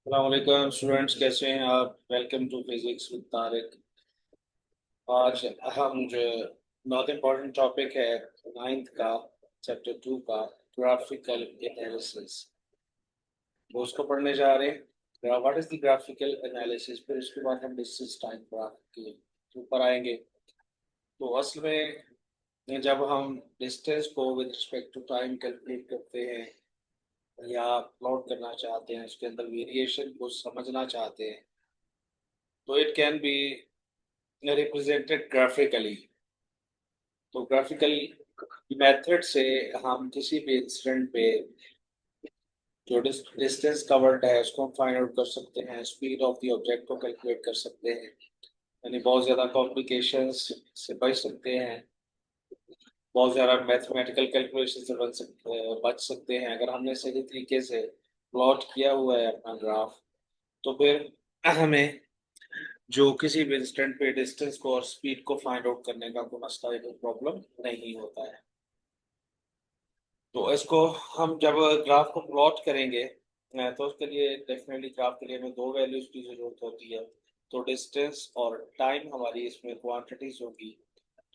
अस्सलाम स्टूडेंट्स, कैसे हैं आप? Welcome to physics with Tariq. आज हम जो बहुत इम्पोर्टेंट टॉपिक है नाइन्थ का चैप्टर 2 का ग्राफिकल एनालिसिस, वो उसको पढ़ने जा रहे हैं। What is the graphical analysis, फिर उसके बाद हम डिस्टेंस टाइम ग्राफ के ऊपर आएंगे। तो असल में जब हम डिस्टेंस को with respect to time calculate करते हैं या प्लॉट करना चाहते हैं, उसके अंदर वेरिएशन को समझना चाहते हैं, तो it can be represented graphically. तो ग्राफिकल मेथड से हम किसी भी इंसिडेंट पे जो डिस्टेंस कवर्ड है उसको हम फाइंड आउट कर सकते हैं, स्पीड ऑफ द ऑब्जेक्ट को कैलकुलेट कर सकते हैं, यानी बहुत ज़्यादा कॉम्प्लिकेशंस से बच सकते हैं, बहुत ज़्यादा मैथमेटिकल कैलकुलेशन से बच सकते हैं अगर हमने सही तरीके से प्लॉट किया हुआ है अपना ग्राफ। तो फिर हमें जो किसी भी इंस्टेंट पे डिस्टेंस को और स्पीड को फाइंड आउट करने का कोई मसला, कोई प्रॉब्लम नहीं होता है। तो इसको हम जब ग्राफ को प्लॉट करेंगे तो उसके लिए डेफिनेटली ग्राफ के लिए हमें दो वैल्यूज की जरूरत होती है। तो डिस्टेंस और टाइम हमारी इसमें क्वांटिटीज होगी।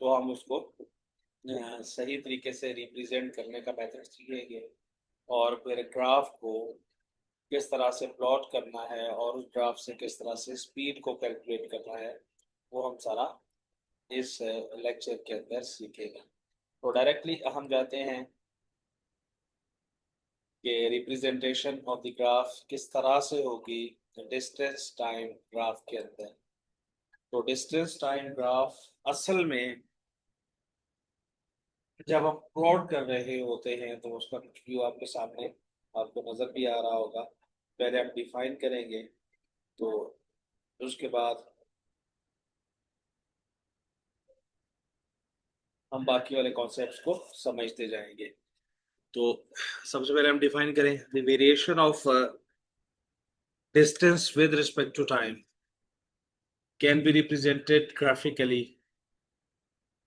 तो हम उसको सही तरीके से रिप्रेजेंट करने का मेथड सीखेंगे, और फिर ग्राफ को किस तरह से प्लॉट करना है और उस ग्राफ से किस तरह से स्पीड को कैलकुलेट करना है, वो हम सारा इस लेक्चर के अंदर सीखेंगे। तो डायरेक्टली हम जाते हैं कि रिप्रेजेंटेशन ऑफ द ग्राफ किस तरह से होगी डिस्टेंस टाइम ग्राफ के अंदर। तो डिस्टेंस टाइम ग्राफ असल में जब हम प्लॉट कर रहे होते हैं तो उसका कुछ व्यू आपके सामने आपको नजर भी आ रहा होगा। पहले हम डिफाइन करेंगे, तो उसके बाद हम बाकी वाले कॉन्सेप्ट्स को समझते जाएंगे। तो सबसे पहले हम डिफाइन करें the variation of distance with respect to time can be represented graphically,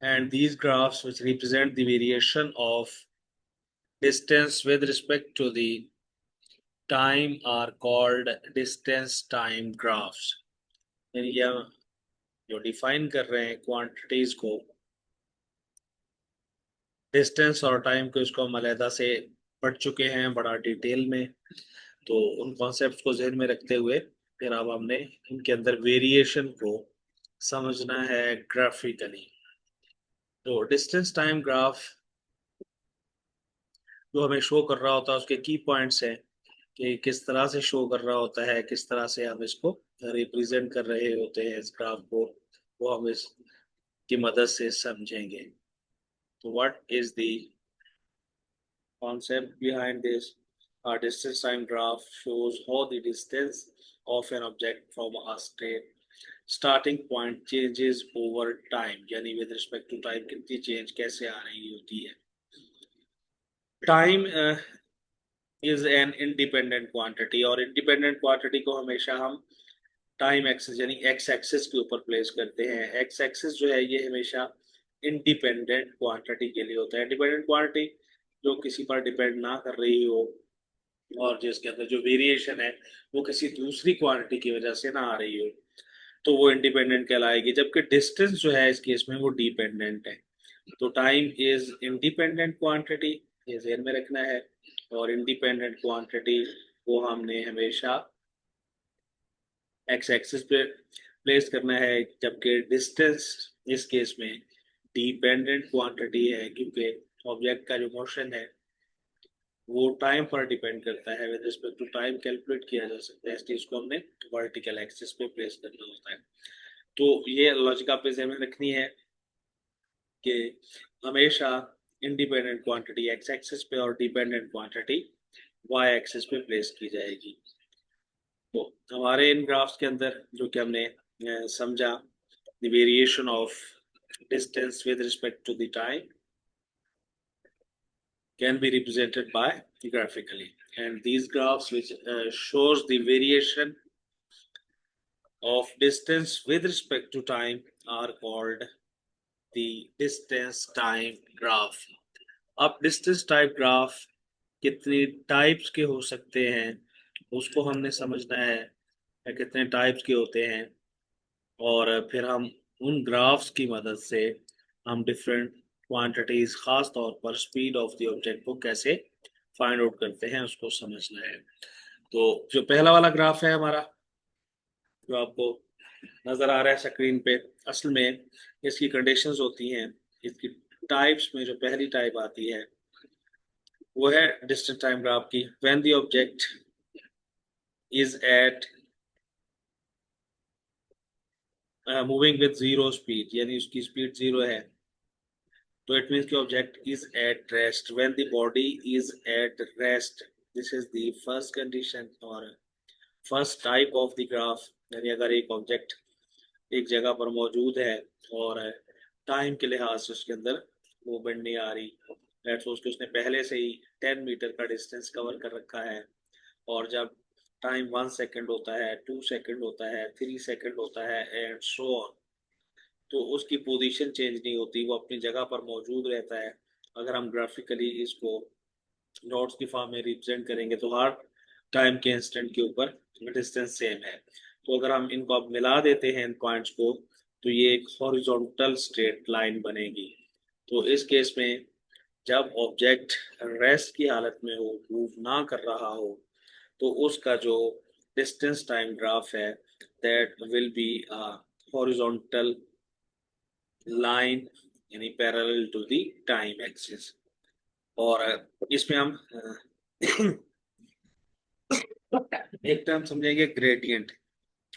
and these graphs which represent the variation of distance with respect to the time are called distance time graphs। यानी कि हम जो define कर रहे हैं quantities को, distance और time को, इसको हम अलहदा से पढ़ चुके हैं बड़ा डिटेल में। तो उन कॉन्सेप्ट्स को जहन में रखते हुए फिर अब हमने इनके अंदर वेरिएशन को समझना है ग्राफिकली। तो डिस्टेंस टाइम ग्राफ जो हमें शो कर रहा होता है उसके की पॉइंट्स हैं कि किस तरह से शो कर रहा होता है, किस तरह से हम इसको रिप्रेजेंट कर रहे होते हैं इस ग्राफ को, वो हम इसकी मदद से समझेंगे। तो what is the concept behind this? A distance time graph shows how the distance of an object from a state starting point changes over time, यानी with respect to time कितनी चेंज कैसे आ रही होती है। Time is an independent quantity, और independent quantity को हमेशा हम टाइम एक्सिस यानी एक्स एक्सिस के ऊपर प्लेस करते हैं। एक्स एक्सिस जो है ये हमेशा इंडिपेंडेंट क्वांटिटी के लिए होता है। इंडिपेंडेंट क्वांटिटी जो किसी पर डिपेंड ना कर रही हो और जिसके अंदर जो वेरिएशन है वो किसी दूसरी क्वांटिटी की वजह से ना आ रही हो, तो वो इंडिपेंडेंट कहलाएगी। जबकि डिस्टेंस जो है इस केस में वो डिपेंडेंट है। तो टाइम इज इंडिपेंडेंट क्वांटिटी, ये ध्यान में रखना है। और इंडिपेंडेंट क्वांटिटी को हमने हमेशा एक्स एक्सिस पे प्लेस करना है, जबकि डिस्टेंस इस केस में डिपेंडेंट क्वांटिटी है, क्योंकि ऑब्जेक्ट का जो मोशन है वो टाइम पर डिपेंड करता है। With respect to time calculate किया जा सकता है, इसलिए इसको हमने वर्टिकल एक्सिस पे प्लेस करना होता है। तो ये लॉजिक आपने ध्यान में रखनी है कि हमेशा इंडिपेंडेंट क्वांटिटी एक्स एक्सिस पे और डिपेंडेंट क्वांटिटी वाई एक्सिस पे प्लेस की जाएगी। तो हमारे इन ग्राफ्स के अंदर जो कि हमने समझा, the variation of distance with respect to the time can be represented by graphically, and these graphs which shows the variation of distance with respect to time are called the distance time graph। अब distance type graph कितनी types के हो सकते हैं उसको हमने समझना है कितने टाइप्स के होते हैं, और फिर हम उन ग्राफ्स की मदद से हम डिफरेंट क्वांटिटीज, खास तौर पर स्पीड ऑफ द ऑब्जेक्ट को कैसे फाइंड आउट करते हैं उसको समझना है। तो जो पहला वाला ग्राफ है हमारा, जो आपको नजर आ रहा है स्क्रीन पे, असल में इसकी कंडीशंस होती हैं। इसकी टाइप्स में जो पहली टाइप आती है वो है डिस्टेंस टाइम ग्राफ की। When the object is at moving with zero speed, यानी उसकी स्पीड जीरो है, तो इट मीन्स कि object is at rest. When the body is at rest, this is the first condition और first type of the graph. यानी अगर एक object एक जगह पर मौजूद है और टाइम के लिहाज से उसके अंदर मूवमेंट नहीं आ रही, लेट्स सपोज कि उसने पहले से ही 10 मीटर का डिस्टेंस कवर कर रखा है, और जब टाइम 1 सेकेंड होता है, 2 सेकेंड होता है, 3 सेकेंड होता है एंड सो ऑन, तो उसकी पोजीशन चेंज नहीं होती, वो अपनी जगह पर मौजूद रहता है। अगर हम ग्राफिकली इसको नोट्स की फॉर्म में रिप्रेजेंट करेंगे तो हर टाइम के इंस्टेंट के ऊपर डिस्टेंस सेम है। तो अगर हम इनको अब मिला देते हैं इन पॉइंट्स को, तो ये एक हॉरिजॉन्टल स्ट्रेट लाइन बनेगी। तो इस केस में जब ऑब्जेक्ट रेस्ट की हालत में हो, मूव ना कर रहा हो, तो उसका जो डिस्टेंस टाइम ग्राफ है that will be horizontal line, यानी parallel to the time axis. और इसमें हम एक टर्म समझेंगे ग्रेडियंट,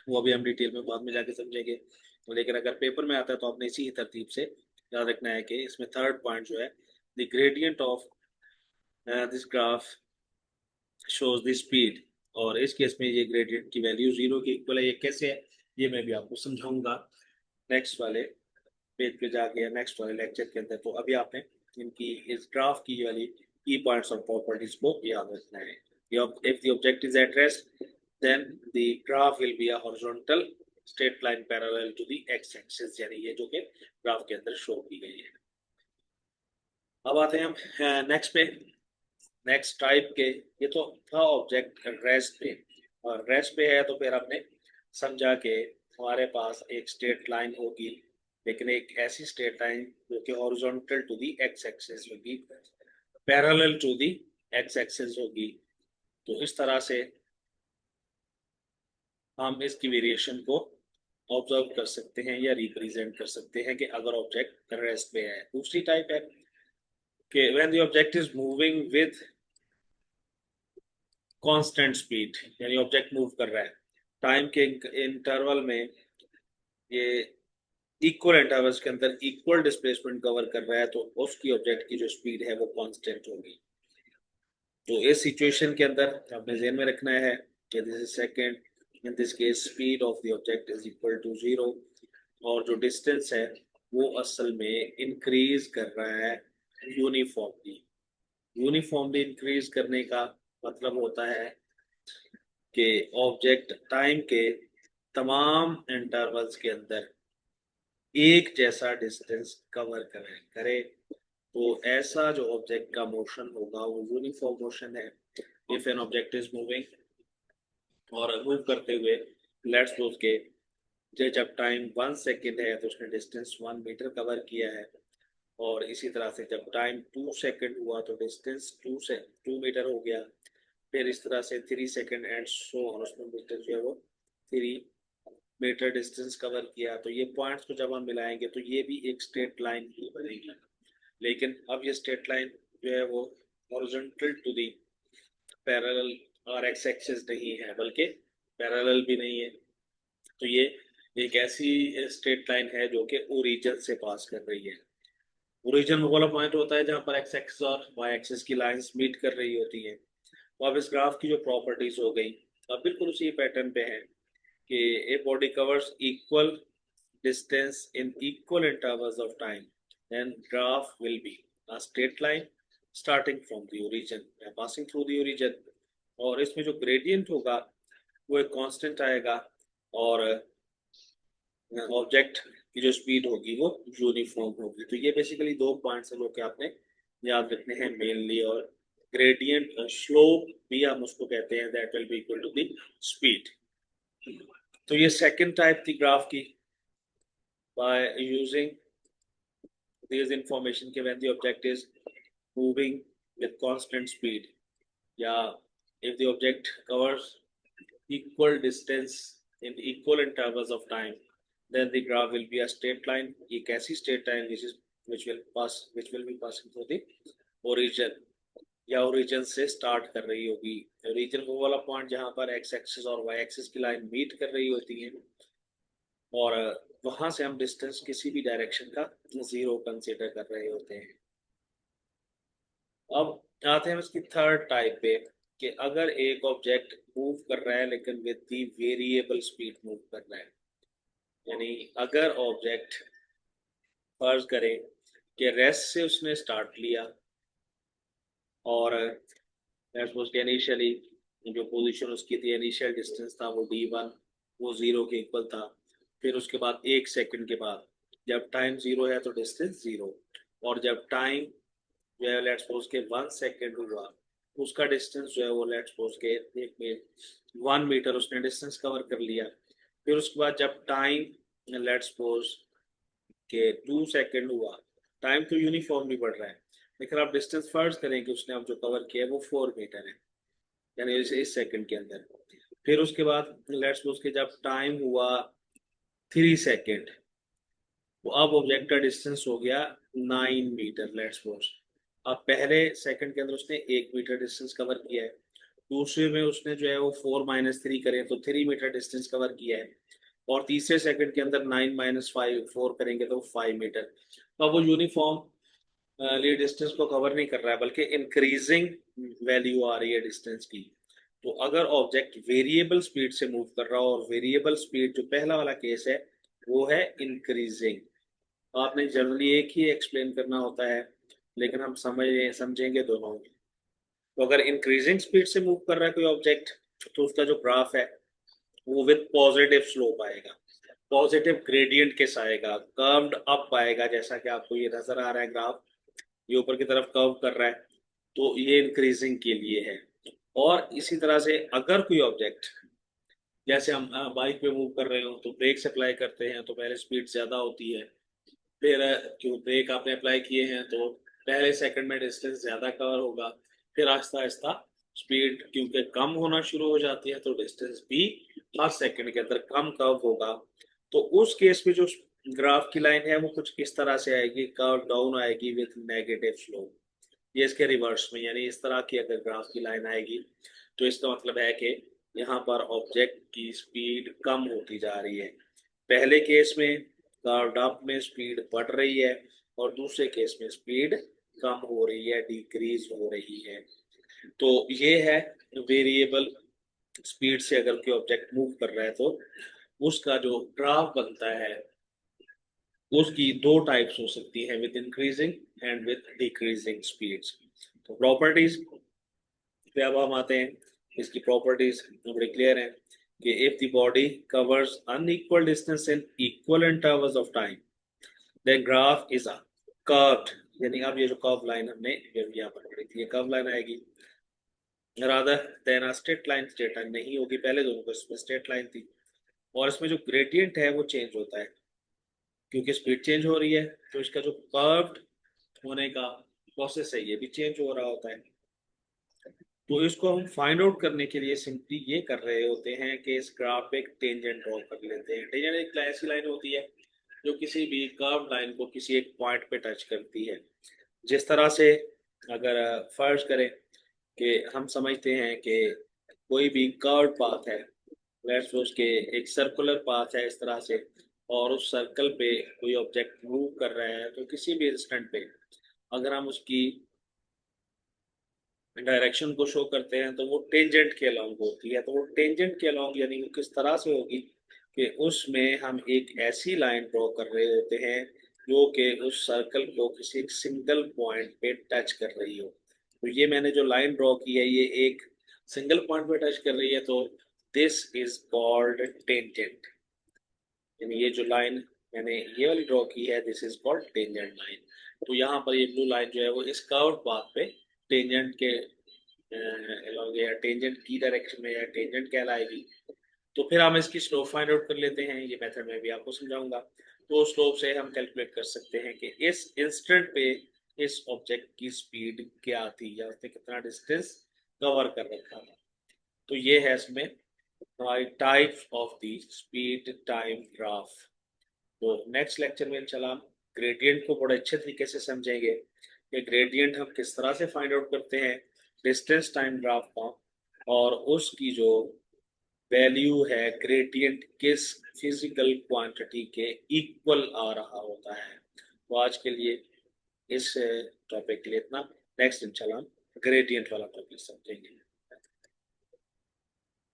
वो अभी हम डिटेल में बाद में जाके समझेंगे। तो लेकिन अगर पेपर में आता है तो आपने इसी ही तरतीब से याद रखना है कि इसमें थर्ड पॉइंट जो है, the gradient of this graph shows the speed. और इस केस में ये ग्रेडियंट की वैल्यू जीरो की इक्वल है। ये कैसे है ये मैं भी आपको समझाऊंगा नेक्स्ट वाले पेज पे जाके या नेक्स्ट वाले लेक्चर के अंदर। तो अभी आपने इनकी इस ग्राफ की वाली की पॉइंट्स और प्रॉपर्टीज को याद रखना है। If the object is at rest, then the graph will be a horizontal straight line parallel to the x-axis, यानी ये जो कि ग्राफ के अंदर शो की गई है। अब आते हैं हम नेक्स्ट पे, नेक्स्ट टाइप के। ये तो था ऑब्जेक्ट रेस्ट पे, और रेस्ट पे है तो फिर हमने समझा कि हमारे पास एक स्ट्रेट लाइन होगी, लेकिन एक ऐसी स्ट्रेट लाइन जो कि horizontal to the x axis होगी, parallel to the x axis होगी। तो इस तरह से हम इसकी वेरिएशन को ऑब्जर्व कर सकते हैं या रिप्रेजेंट कर सकते हैं कि अगर ऑब्जेक्ट रेस्ट पे है। दूसरी टाइप है कि when the object is moving with constant speed, यानी ऑब्जेक्ट मूव कर रहा है टाइम के इंटरवल में, ये इक्वल इंटरवल्स के अंदर इक्वल डिस्प्लेसमेंट कवर कर रहा है, तो उसकी ऑब्जेक्ट की जो स्पीड है वो कांस्टेंट होगी। तो इस सिचुएशन के अंदर आपने ध्यान में रखना है कि this is second, in this case speed of the object is equal to zero, और जो डिस्टेंस है वो असल में इंक्रीज कर रहा है यूनिफॉर्मली। यूनिफॉर्मली इंक्रीज करने का मतलब होता है कि ऑब्जेक्ट टाइम के तमाम इंटरवल्स के अंदर एक जैसा डिस्टेंस कवर करे। तो ऐसा जो ऑब्जेक्ट का मोशन होगा वो यूनिफॉर्म मोशन है। If an object is moving और मूव करते हुए, लेट्स सपोज के जब टाइम 1 सेकेंड है तो उसने डिस्टेंस 1 मीटर कवर किया है, और इसी तरह से जब टाइम 2 सेकेंड हुआ तो डिस्टेंस 2 मीटर हो गया। फिर इस तरह से 3 सेकेंड एंड सो ऑन, उसमें मीटर जो है वो 3 मीटर डिस्टेंस कवर किया। तो ये पॉइंट्स को जब हम मिलाएंगे तो ये भी एक स्ट्रेट लाइन ही बनेगी। लेकिन अब ये स्ट्रेट लाइन जो है वो हॉरिजॉन्टल टू दी पैरेलल और एक्स एक्सिस नहीं है, बल्कि पैरेलल भी नहीं है। तो ये एक ऐसी स्ट्रेट लाइन है जो कि ओरिजिन से पास कर रही है। ओरिजिन वो वाला पॉइंट होता है जहां पर एक्स एक्सिस और वाई एक्सिस की लाइंस मीट कर रही होती है। तो अब इस ग्राफ की जो प्रॉपर्टीज हो गई, अब बिल्कुल उसी पैटर्न पे है कि a body covers equal distance in equal intervals of time, then graph will be a straight line starting from the origin and passing through the origin। और इसमें जो ग्रेडियंट होगा वो एक कांस्टेंट आएगा, और ऑब्जेक्ट की जो स्पीड होगी वो यूनिफॉर्म होगी। तो ये बेसिकली दो पॉइंट्स हैं जो कि आपने याद रखने हैं मेनली। और ग्रेडियंट स्लोप भी हम उसको कहते हैं, that will be equal to the speed. तो ये सेकंड टाइप थी ग्राफ की, बाय यूजिंग दिस इंफॉर्मेशन के when the object is moving with constant speed, yeah, if the object covers equal distance in equal intervals of time, then the graph will be a straight line. एक ऐसी straight line which will be passing through the origin, या origin से start कर रही होगी। origin वो वाला point जहाँ पर x axis और y axis की line meet कर रही होती है, और वहां से हम distance किसी भी direction का zero consider कर रहे होते हैं। अब आते हैं इसकी थर्ड टाइप पे, कि अगर एक ऑब्जेक्ट मूव कर रहा है लेकिन with the variable speed move कर रहा है, यानी अगर ऑब्जेक्ट फर्ज करें कि रेस्ट से उसने स्टार्ट लिया और इनिशियली जो पोजीशन उसकी थी, इनिशियल डिस्टेंस था वो d1, वो 0 के इक्वल था। फिर उसके बाद 1 सेकंड के बाद जब टाइम 0 है तो डिस्टेंस 0, और जब टाइम जो है लेट्स सपोज के 1 सेकंड हुआ, उसका डिस्टेंस जो है वो लेट्स सपोज के 1 मीटर उसने डिस्टेंस कवर कर लिया। फिर उसके बाद जब टाइम लेट्स सपोज के 2 सेकंड हुआ, टाइम तो यूनिफॉर्मली बढ़ रहा है, लेकिन आप डिस्टेंस फर्ज करें कि उसने अब जो कवर किया है वो 4 मीटर है, यानी इस सेकंड के अंदर। फिर उसके बाद लेट्स सपोज के जब टाइम हुआ 3 सेकंड, तो अब ऑब्जेक्ट का डिस्टेंस हो गया 9 मीटर लेट्स सपोज। अब पहले सेकंड के अंदर उसने 1 मीटर डिस्टेंस कवर किया है, दूसरे में उसने जो है वो 4 - 3 करें तो 3 मीटर डिस्टेंस कवर किया है, और तीसरे सेकंड के अंदर 9 - 5 4 करेंगे तो 5 मीटर। तो अब वो यूनिफॉर्म डिस्टेंस को कवर नहीं कर रहा है, बल्कि इंक्रीजिंग वैल्यू आ रही है डिस्टेंस की। तो अगर ऑब्जेक्ट वेरिएबल स्पीड से मूव कर रहा हो, और वेरिएबल स्पीड जो पहला वाला केस है वो है इंक्रीजिंग, आपने जनरली एक ही एक्सप्लेन करना होता है, लेकिन हम समझेंगे दोनों। तो अगर इंक्रीजिंग स्पीड से मूव कर रहा है कोई ऑब्जेक्ट, तो उसका जो ग्राफ है वो विद पॉजिटिव स्लोप आएगा, पॉजिटिव ग्रेडियंट के साथ आएगा, कर्व्ड अप आएगा, जैसा कि आपको ये नजर आ रहा है ग्राफ, ये ऊपर की तरफ कर्व कर रहा है, तो ये इंक्रीजिंग के लिए है। और इसी तरह से अगर कोई ऑब्जेक्ट, जैसे हम बाइक पे मूव कर रहे हो तो ब्रेक अप्लाई करते हैं तो पहले स्पीड ज्यादा होती है, फिर क्यों ब्रेक आपने अप्लाई किए हैं तो पहले सेकंड में डिस्टेंस ज्यादा कवर होगा, फिर आहिस्ता आहिस्ता स्पीड क्योंकि कम होना शुरू हो जाती है तो डिस्टेंस भी हर सेकंड के अंदर कम कव होगा। तो उस केस में जो ग्राफ की लाइन है वो कुछ इस तरह से आएगी, कर्व डाउन आएगी विथ नेगेटिव स्लोप। ये इसके रिवर्स में, यानी इस तरह की अगर ग्राफ की लाइन आएगी तो इसका मतलब है कि यहाँ पर ऑब्जेक्ट की स्पीड कम होती जा रही है। पहले केस में कर्व्ड अप में स्पीड बढ़ रही है, और दूसरे केस में स्पीड कम हो रही है, डिक्रीज हो रही है। तो ये है वेरिएबल स्पीड से अगर कोई ऑब्जेक्ट मूव कर रहा है तो उसका जो ग्राफ बनता है उसकी दो टाइप्स हो सकती है, with increasing and with decreasing speeds. तो प्रॉपर्टीज पे अब हम आते हैं। इसकी प्रॉपर्टीज बड़ी क्लियर है कि if the body covers unequal distance in equal intervals of time, then graph is a curved, यानी अब ये जो कर्व लाइन हमने यहाँ पर पढ़ी थी, ये कर्व लाइन आएगी, rather than a straight line. Straight line नहीं होगी, पहले दोनों को इसमें स्ट्रेट लाइन थी, और इसमें जो ग्रेडियंट है वो चेंज होता है क्योंकि स्पीड चेंज हो रही है, तो इसका जो कर्व्ड होने का प्रोसेस है ये भी चेंज हो रहा होता है। तो इसको हम फाइंड आउट करने के लिए सिंपली ये कर रहे होते हैं कि इस ग्राफ पे एक टेंजेंट ड्रॉ कर लेते हैं। टेंजेंट एक ऐसी लाइन होती है जो किसी भी कर्व लाइन को किसी एक पॉइंट पे टच करती है। जिस तरह से अगर फर्ज करें कि हम समझते हैं कि कोई भी कर्व पाथ है, लेट्स सपोज के एक सर्कुलर पाथ है इस तरह से, और उस सर्कल पे कोई ऑब्जेक्ट मूव कर रहा है, तो किसी भी इंस्टेंट पे अगर हम उसकी डायरेक्शन को शो करते हैं तो वो टेंजेंट के अलोंग होती है। तो वो टेंजेंट के अलोंग यानी वो किस तरह से होगी कि उसमें हम एक ऐसी लाइन ड्रॉ कर रहे होते हैं जो कि उस सर्कल को किसी एक सिंगल पॉइंट पे टच कर रही हो। तो ये मैंने जो लाइन ड्रॉ की है ये एक सिंगल पॉइंट पे टच कर रही है, तो दिस इज कॉल्ड टेंजेंट, यानी ये जो लाइन मैंने ये वाली ड्रॉ की है this is called tangent line. तो यहाँ पर ये ब्लू लाइन जो है वो इस कर्व पाथ पे टेंजेंट के along या टेंजेंट की डायरेक्शन में या टेंजेंट कहलाएगी। तो फिर हम इसकी स्लोप फाइंड आउट कर लेते हैं, ये मेथड मैं भी आपको समझाऊंगा। तो स्लोप से हम कैलकुलेट कर सकते हैं कि इस इंस्टेंट पे इस ऑब्जेक्ट की स्पीड क्या थी या उसने कितना डिस्टेंस कवर कर रखा था। तो ये है इसमें types of the speed time graph. तो नेक्स्ट लेक्चर में इंशाल्लाह हम ग्रेडियंट को बड़े अच्छे तरीके से समझेंगे कि ग्रेडियंट हम किस तरह से फाइंड आउट करते हैं डिस्टेंस टाइम ग्राफ का, और उसकी जो वैल्यू है ग्रेडियंट किस फिजिकल क्वांटिटी के इक्वल आ रहा होता है। तो आज के लिए इस टॉपिक के लिए इतना। नेक्स्ट इंशाल्लाह ग्रेडियंट वाला टॉपिक समझेंगे।